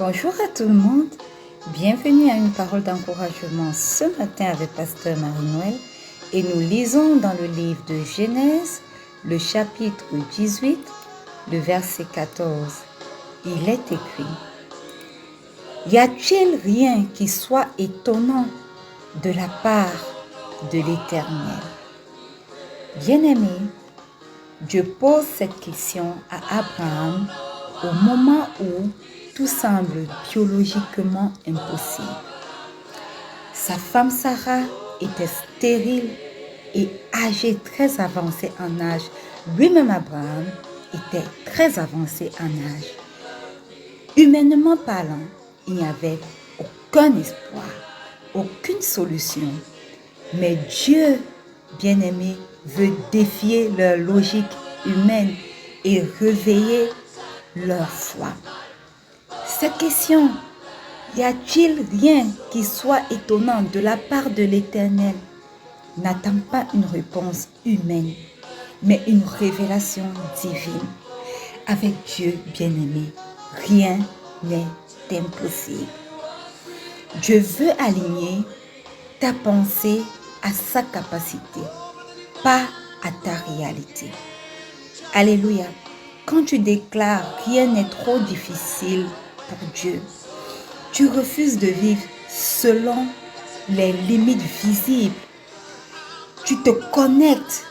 Bonjour à tout le monde, bienvenue à une parole d'encouragement ce matin avec Pasteur Marie-Noël et nous lisons dans le livre de Genèse, le chapitre 18, le verset 14. Il est écrit: Y a-t-il rien qui soit étonnant de la part de l'Éternel? Bien-aimé, Dieu pose cette question à Abraham au moment où tout semble biologiquement impossible. Sa femme Sarah était stérile et âgée, très avancée en âge. Lui-même Abraham était très avancé en âge. Humainement parlant, il n'y avait aucun espoir, aucune solution. Mais Dieu, bien-aimé, veut défier leur logique humaine et réveiller leur foi. Cette question, y a-t-il rien qui soit étonnant de la part de l'Éternel, n'attend pas une réponse humaine, mais une révélation divine. Avec Dieu bien-aimé, rien n'est impossible. Dieu veut aligner ta pensée à sa capacité, pas à ta réalité. Alléluia. Quand tu déclares « rien n'est trop difficile pour Dieu », tu refuses de vivre selon les limites visibles. Tu te connectes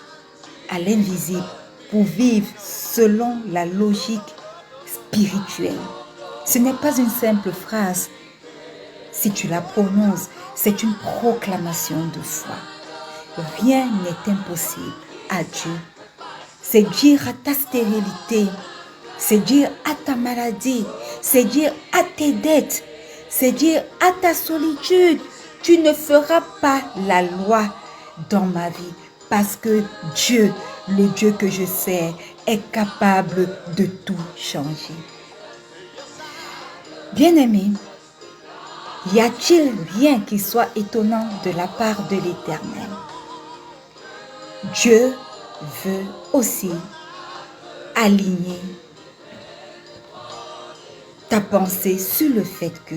à l'invisible pour vivre selon la logique spirituelle. Ce n'est pas une simple phrase. Si tu la prononces, c'est une proclamation de foi. Rien n'est impossible à Dieu. C'est dire à ta stérilité, c'est dire à ta maladie, c'est dire à tes dettes, c'est dire à ta solitude, tu ne feras pas la loi dans ma vie parce que Dieu, le Dieu que je sers, est capable de tout changer. Bien-aimé, y a-t-il rien qui soit étonnant de la part de l'Éternel? Dieu veut aussi aligner ta pensée sur le fait que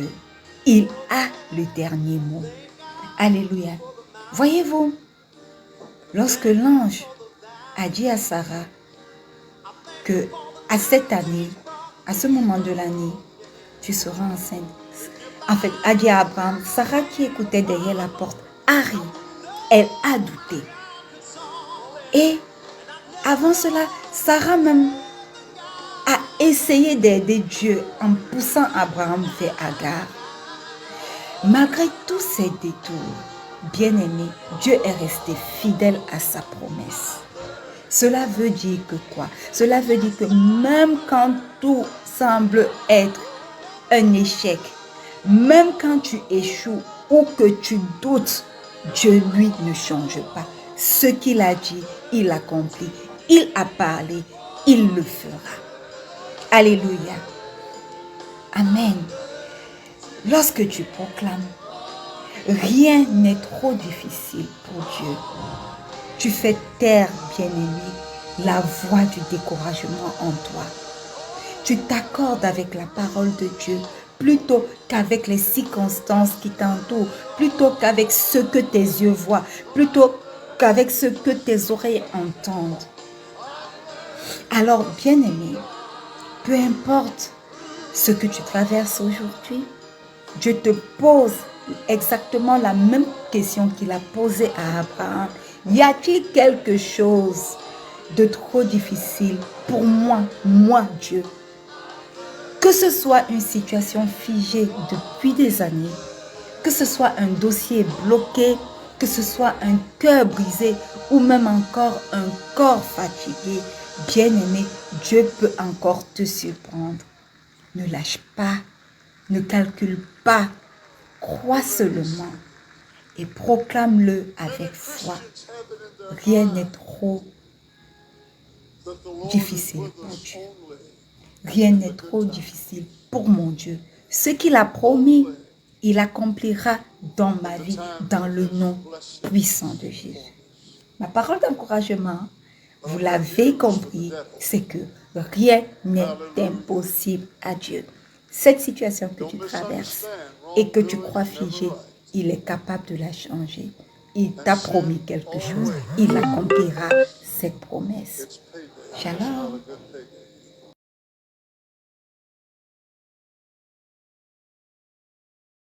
il a le dernier mot. Alléluia. Voyez-vous, lorsque l'ange a dit à Sarah que à cette année, à ce moment de l'année, tu seras enceinte. En fait, a dit à Abraham, Sarah qui écoutait derrière la porte, Harry, elle a douté. Et avant cela, Sarah même a essayé d'aider Dieu en poussant Abraham vers Agar. Malgré tous ces détours, bien-aimé, Dieu est resté fidèle à sa promesse. Cela veut dire que quoi? Cela veut dire que même quand tout semble être un échec, même quand tu échoues ou que tu doutes, Dieu, lui, ne change pas. Ce qu'il a dit, il accomplit. Il a parlé, il le fera. Alléluia. Amen. Lorsque tu proclames, rien n'est trop difficile pour Dieu. Tu fais taire, bien-aimé, la voix du découragement en toi. Tu t'accordes avec la parole de Dieu plutôt qu'avec les circonstances qui t'entourent, plutôt qu'avec ce que tes yeux voient, plutôt qu'avec ce que tes oreilles entendent. Alors, bien-aimé, peu importe ce que tu traverses aujourd'hui, Dieu te pose exactement la même question qu'il a posée à Abraham. Y a-t-il quelque chose de trop difficile pour moi, Dieu? Que ce soit une situation figée depuis des années, que ce soit un dossier bloqué, que ce soit un cœur brisé ou même encore un corps fatigué, bien-aimé, Dieu peut encore te surprendre. Ne lâche pas, ne calcule pas, crois seulement et proclame-le avec foi. Rien n'est trop difficile pour Dieu. Rien n'est trop difficile pour mon Dieu. Ce qu'il a promis, il accomplira dans ma vie, dans le nom puissant de Jésus. Ma parole d'encouragement, vous l'avez compris, c'est que rien n'est impossible à Dieu. cette situation que tu traverses et que tu crois figée, il est capable de la changer. Il t'a promis quelque chose. Il accomplira cette promesse. Shalom.